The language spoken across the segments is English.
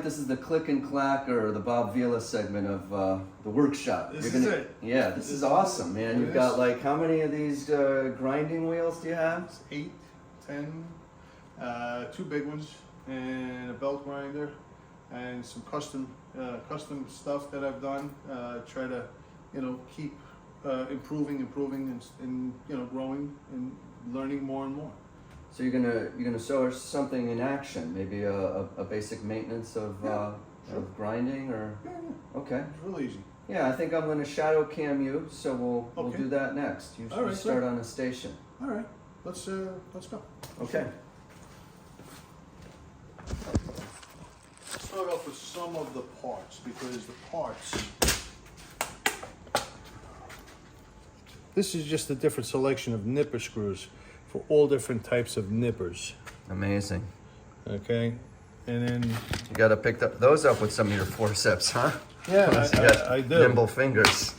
This is the click and clack or the Bob Vila segment of the workshop. This is it. Yeah, this is awesome, man. You've got like, how many of these grinding wheels do you have? 8, 10, 2 big ones, and a belt grinder, and some custom stuff that I've done. Try to, keep improving, and growing and learning more and more. So you're gonna show us something in action, maybe a basic maintenance of Sure. of grinding, or Yeah. okay. It's real easy. Yeah, I think I'm gonna shadow cam you, so we'll Okay. do that next. You All right, start sir. on a station. All right, let's go. Okay. Start off with some of the parts, because the parts. This is just a different selection of nipper screws for all different types of nippers. Amazing. Okay, and then You gotta pick those up with some of your forceps, huh? yeah, You got I do. nimble fingers.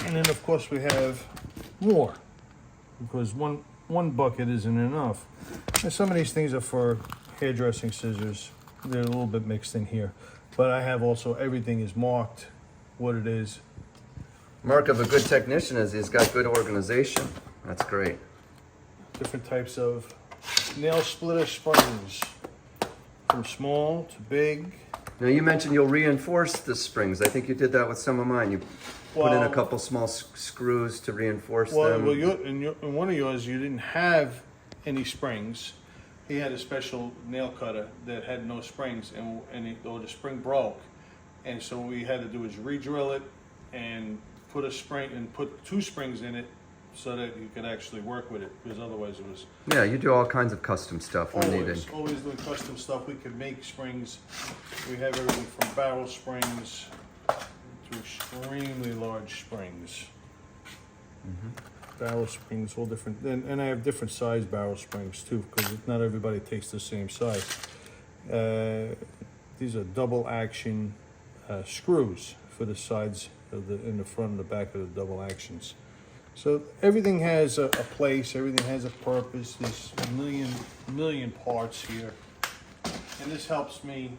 And then of course we have more, because one bucket isn't enough. And some of these things are for hairdressing scissors. They're a little bit mixed in here, but I have also everything is marked what it is. Mark of a good technician is he's got good organization. That's great. Different types of nail splitter springs, from small to big. Now you mentioned you'll reinforce the springs. I think you did that with some of mine. You put in a couple small screws to reinforce them. Well, in one of yours, you didn't have any springs. He had a special nail cutter that had no springs, or the spring broke, and so what we had to do is re-drill it and put a spring and put 2 springs in it, so that you could actually work with it, because otherwise it was Yeah, you do all kinds of custom stuff when needed. always doing custom stuff. We could make springs. We have everything from barrel springs to extremely large springs. Barrel springs, all different, and I have different size barrel springs too, because not everybody takes the same size. These are double action screws for the sides of in the front and the back of the double actions. So everything has a place, everything has a purpose. There's a million parts here, and this helps me,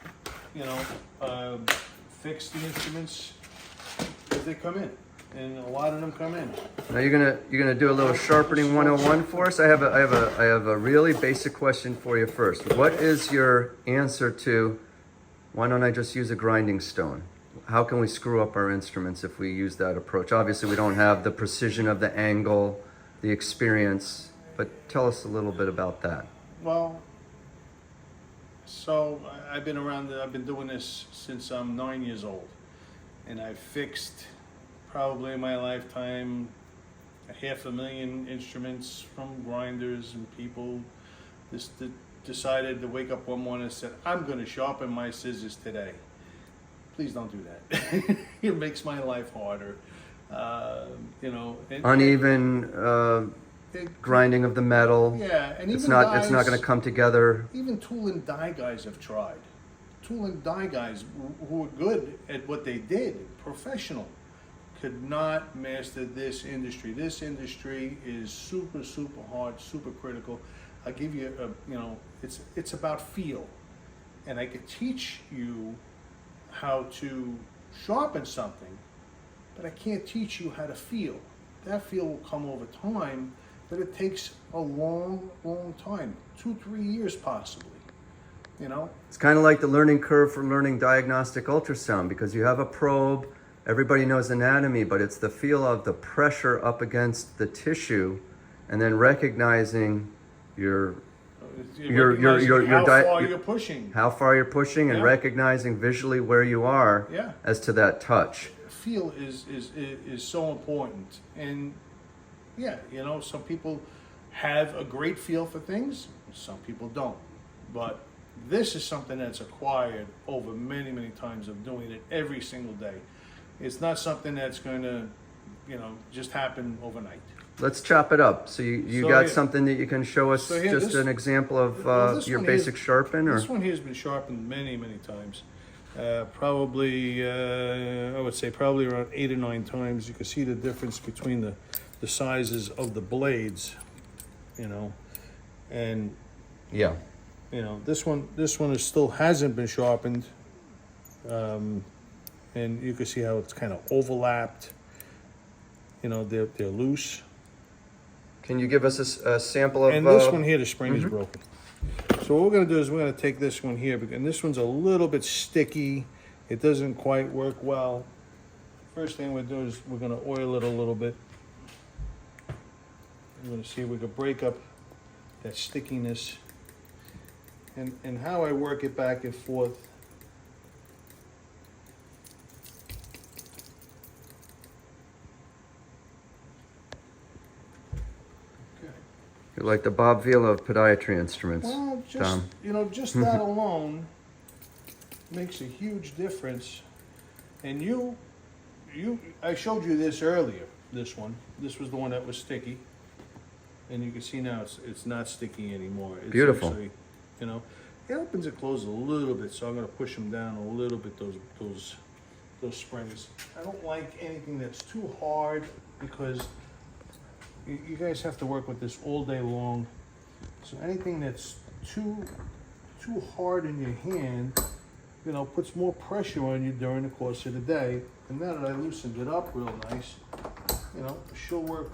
fix the instruments as they come in, and a lot of them come in. Now you're gonna do a little sharpening 101 for us. I have a really basic question for you first. What is your answer to why don't I just use a grinding stone? How can we screw up our instruments if we use that approach? Obviously, we don't have the precision of the angle, the experience, but tell us a little bit about that. Well, so I've been doing this since I'm 9 years old, and I've fixed probably in my lifetime 500,000 instruments from grinders, and people just decided to wake up one morning and said, I'm going to sharpen my scissors today. Please don't do that. It makes my life harder. Uneven grinding of the metal. Yeah, and it's not going to come together. Even tool and die guys have tried. Tool and die guys who were good at what they did, professional, could not master this industry. This industry is super hard, super critical. I give you it's about feel, and I could teach you how to sharpen something, but I can't teach you how to feel. That feel will come over time, but it takes a long time, 2-3 years possibly. It's kind of like the learning curve for learning diagnostic ultrasound, because you have a probe, everybody knows anatomy, but it's the feel of the pressure up against the tissue, and then recognizing how far you're pushing. How far you're pushing, and recognizing visually where you are as to that touch. Feel is so important, and some people have a great feel for things, some people don't. But this is something that's acquired over many times of doing it every single day. It's not something that's going to, just happen overnight. Let's chop it up. So you got something that you can show us, just an example of your basic sharpen? Or? This one here has been sharpened many times. Probably, I would say probably around 8 or 9 times. You can see the difference between the sizes of the blades, and yeah, this one still hasn't been sharpened, And you can see how it's kind of overlapped. You know, they're loose. Can you give us a sample of? And this one here, the spring is broken. So what we're going to do is we're going to take this one here, and this one's a little bit sticky. It doesn't quite work well. First thing we're going to do is we're going to oil it a little bit. We're going to see if we can break up that stickiness. And how I work it back and forth. You're like the Bob Vila of podiatry instruments. Well, just Tom. you know, just that alone makes a huge difference. And I showed you this earlier. This one. This was the one that was sticky. And you can see now it's not sticky anymore. It's Beautiful. Actually, you know, it opens and closes a little bit, so I'm going to push them down a little bit. Those springs. I don't like anything that's too hard because you guys have to work with this all day long. So anything that's too hard in your hand, you know, puts more pressure on you during the course of the day. And now that I loosened it up real nice, you know, she'll work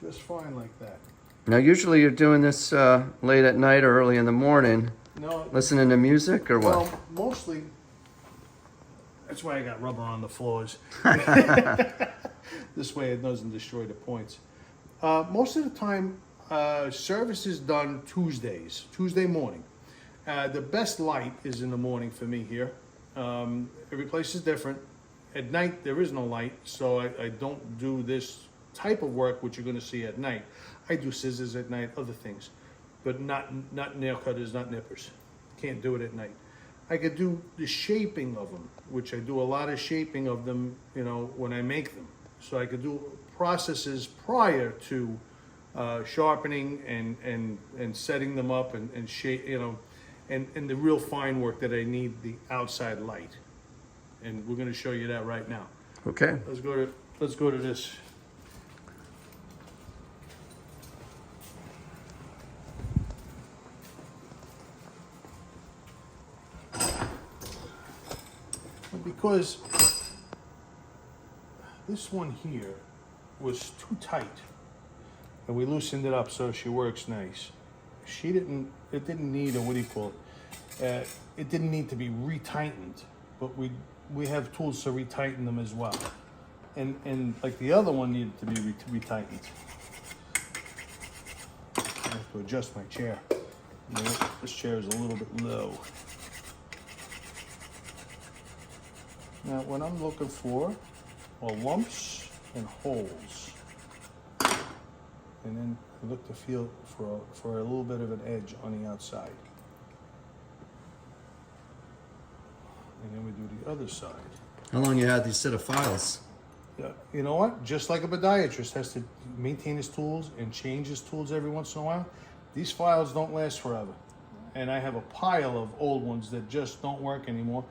just fine like that. Now, usually you're doing this late at night or early in the morning, No, listening to music or what? well, mostly. That's why I got rubber on the floors. This way it doesn't destroy the points. Most of the time, service is done Tuesday morning. The best light is in the morning for me here. Every place is different. At night, there is no light, so I don't do this type of work, which you're going to see at night. I do scissors at night, other things, but not nail cutters, not nippers. Can't do it at night. I could do the shaping of them, which I do a lot of shaping of them, you know, when I make them. So I could do processes prior to sharpening and setting them up and shape, you know, and the real fine work that I need the outside light. And we're going to show you that right now. Okay. Let's go to this. Because this one here was too tight, and we loosened it up so she works nice. It didn't need a, what do you call it? It didn't need to be retightened, but we have tools to retighten them as well. And like the other one needed to be retightened. I have to adjust my chair. You know, this chair is a little bit low. Now, what I'm looking for are lumps and holes. And then I look to feel for a little bit of an edge on the outside. And then we do the other side. How long you had these set of files? You know what? Just like a podiatrist has to maintain his tools and change his tools every once in a while, these files don't last forever. And I have a pile of old ones that just don't work anymore.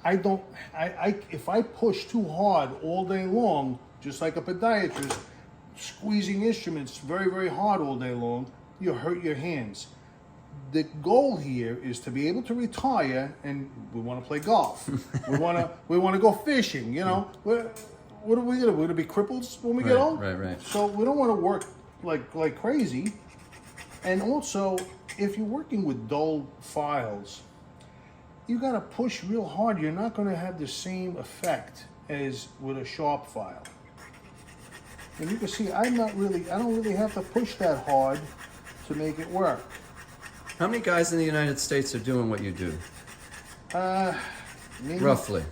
If I push too hard all day long, just like a podiatrist, squeezing instruments very, very hard all day long, you hurt your hands. The goal here is to be able to retire, and we want to play golf. we want to go fishing. You know, what are we gonna? We're gonna be cripples when we get old. Right. So we don't want to work like crazy. And also, if you're working with dull files, you got to push real hard. You're not going to have the same effect as with a sharp file. And you can see I don't really have to push that hard to make it work. How many guys in the United States are doing what you do? Maybe Roughly.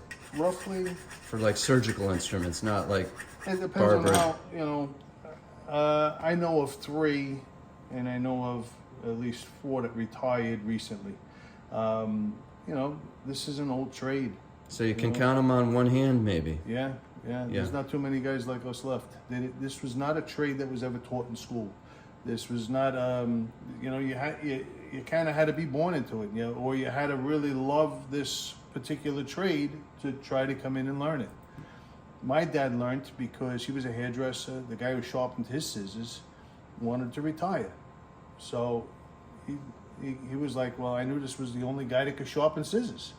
For like surgical instruments, not like It depends barber. on how, you know, I know of 3, and I know of at least 4 that retired recently. You know, this is an old trade. So you can count them on one hand, maybe. Yeah. There's not too many guys like us left. This was not a trade that was ever taught in school. This was not, you know, you kind of had to be born into it, you know, or you had to really love this particular trade to try to come in and learn it. My dad learned because he was a hairdresser. The guy who sharpened his scissors wanted to retire. So he was like, well, I knew this was the only guy that could sharpen scissors.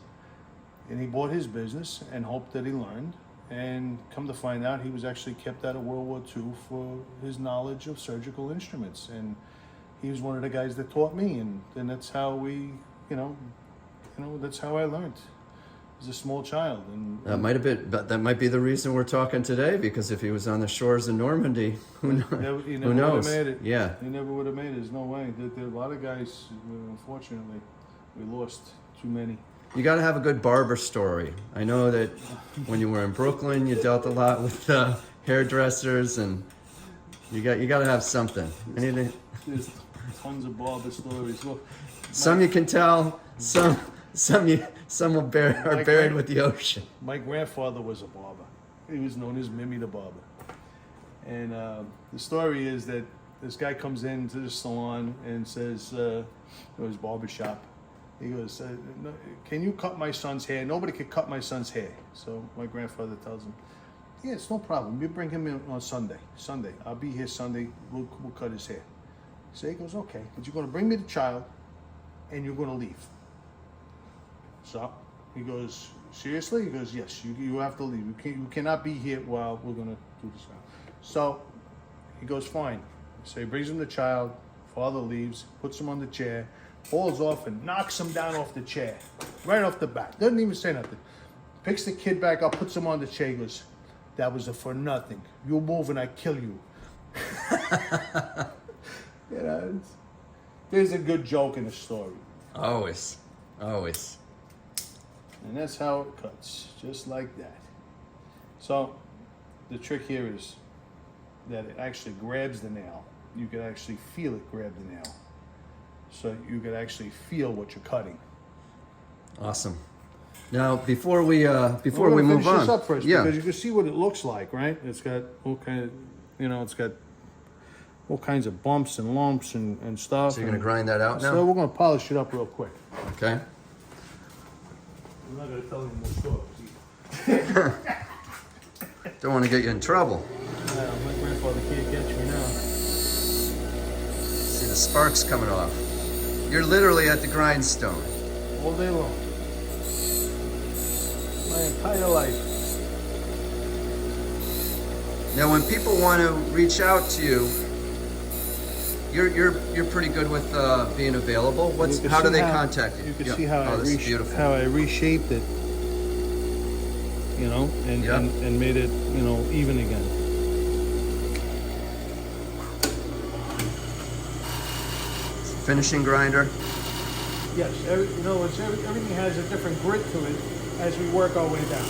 And he bought his business and hoped that he learned. And come to find out, he was actually kept out of World War II for his knowledge of surgical instruments. And he was one of the guys that taught me. And that's how we, that's how I learned. As a small child. And That might have been, but that might be the reason we're talking today, because if he was on the shores of Normandy, who knows? He Who never would knows? have made it. Yeah. He never would have made it. There's no way. There are a lot of guys, unfortunately, we lost too many. You got to have a good barber story. I know that when you were in Brooklyn, you dealt a lot with hairdressers, and you got to have something. Anything? There's tons of barber stories. Look, Some you can tell. Some are buried with the ocean. my grandfather was a barber. He was known as Mimi the barber. And the story is that this guy comes into the salon and says, his barber shop. He goes, "No, can you cut my son's hair? Nobody can cut my son's hair." So my grandfather tells him, "Yeah, it's no problem. You bring him in on Sunday. I'll be here Sunday. We'll cut his hair." So he goes, "Okay, but you're going to bring me the child and you're going to leave." So he goes, "Seriously?" He goes, "Yes, you have to leave. You cannot be here while we're going to do this." So he goes, "Fine." So he brings him the child. Father leaves, puts him on the chair, falls off and knocks him down off the chair, right off the bat. Doesn't even say nothing. Picks the kid back up, puts him on the chair. He goes, "That was a for nothing. You move and I kill you." There's a good joke in the story. Always. And that's how it cuts, just like that. So the trick here is that it actually grabs the nail. You can actually feel it grab the nail. So you can actually feel what you're cutting. Awesome. Now, before we move Finish on, this up first, yeah, because you can see what it looks like, right? It's got all kinds of bumps and lumps and stuff. so you're gonna grind that out So now. we're gonna polish it up real quick. Okay. I'm not gonna tell you more stories. Don't want to get you in trouble. My grandfather can't get you now. See the sparks coming off. You're literally at the grindstone. All day long. My entire life. Now, when people want to reach out to you, you're pretty good with being available. How do they contact you? You can Yeah. see how this is beautiful. how I reshaped it, and, Yeah. and made it, even again. Finishing grinder. Yes, everything has a different grit to it as we work our way down.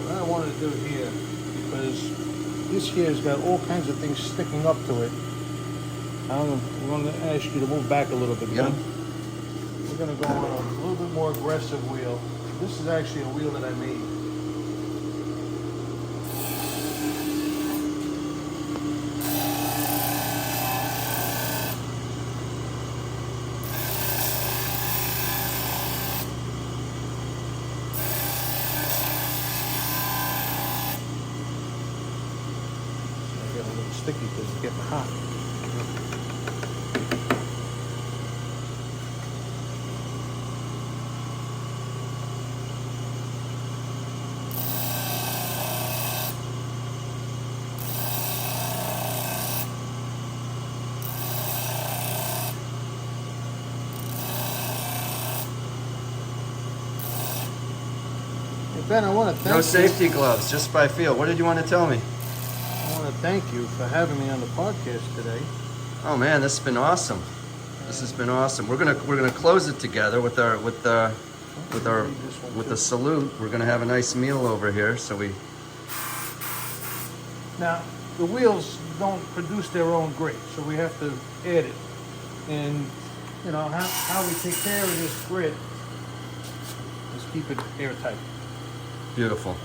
What I wanted to do here, because this here has got all kinds of things sticking up to it. I'm going to ask you to move back a little bit. Yeah. We're going to go on a little bit more aggressive wheel. This is actually a wheel that I made. I got a little sticky because it's getting hot. Ben, I want to thank No you. safety gloves, just by feel. What did you want to tell me? I want to thank you for having me on the podcast today. Oh man, this has been awesome. This has been awesome. We're gonna close it together with the salute. We're gonna have a nice meal over here. So we. Now, the wheels don't produce their own grit, so we have to add it. And how we take care of this grit is keep it airtight. Beautiful.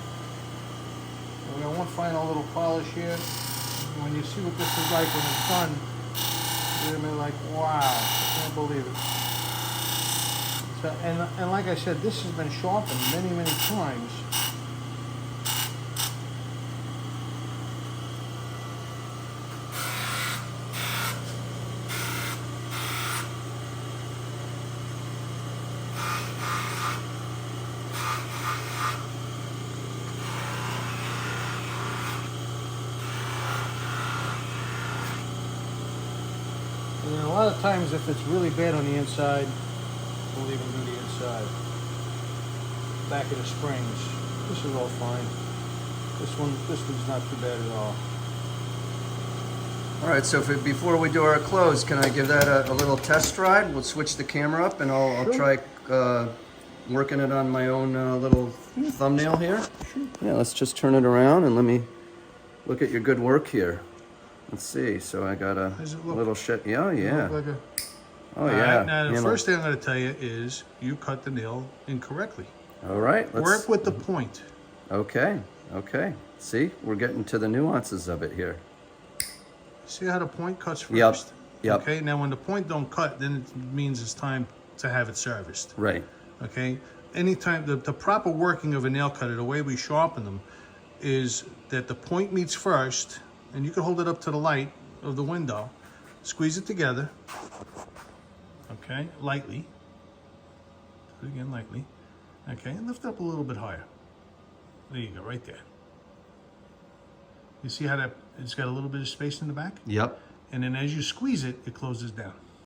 We got one final little polish here. When you see what this is like when it's done, you're gonna be like, wow, I can't believe it. It's So, and like I said, this has been sharpened many, many times. And then a lot of times, if it's really bad on the inside, we'll even do the inside. Back of the springs. This is all fine. This one's not too bad at all. All right, so before we do our close, can I give that a little test ride? We'll switch the camera up and I'll Sure. try working it on my own little thumbnail here. Sure. Yeah, let's just turn it around and let me look at your good work here. Let's see, so I got a little shit. Yeah, yeah. Oh, yeah. Now, the first thing I'm going to tell you is you cut the nail incorrectly. All right. Work with the point. Okay, okay. See, we're getting to the nuances of it here. See how the point cuts first? Yep, yep. Okay, now when the point don't cut, then it means it's time to have it serviced. Right. Okay? Anytime, the proper working of a nail cutter, the way we sharpen them, is that the point meets first, and you can hold it up to the light of the window, squeeze it together, okay, lightly, do it again lightly, okay, and lift up a little bit higher. There you go, right there. You see how it's got a little bit of space in the back? Yep. And then as you squeeze it, it closes down.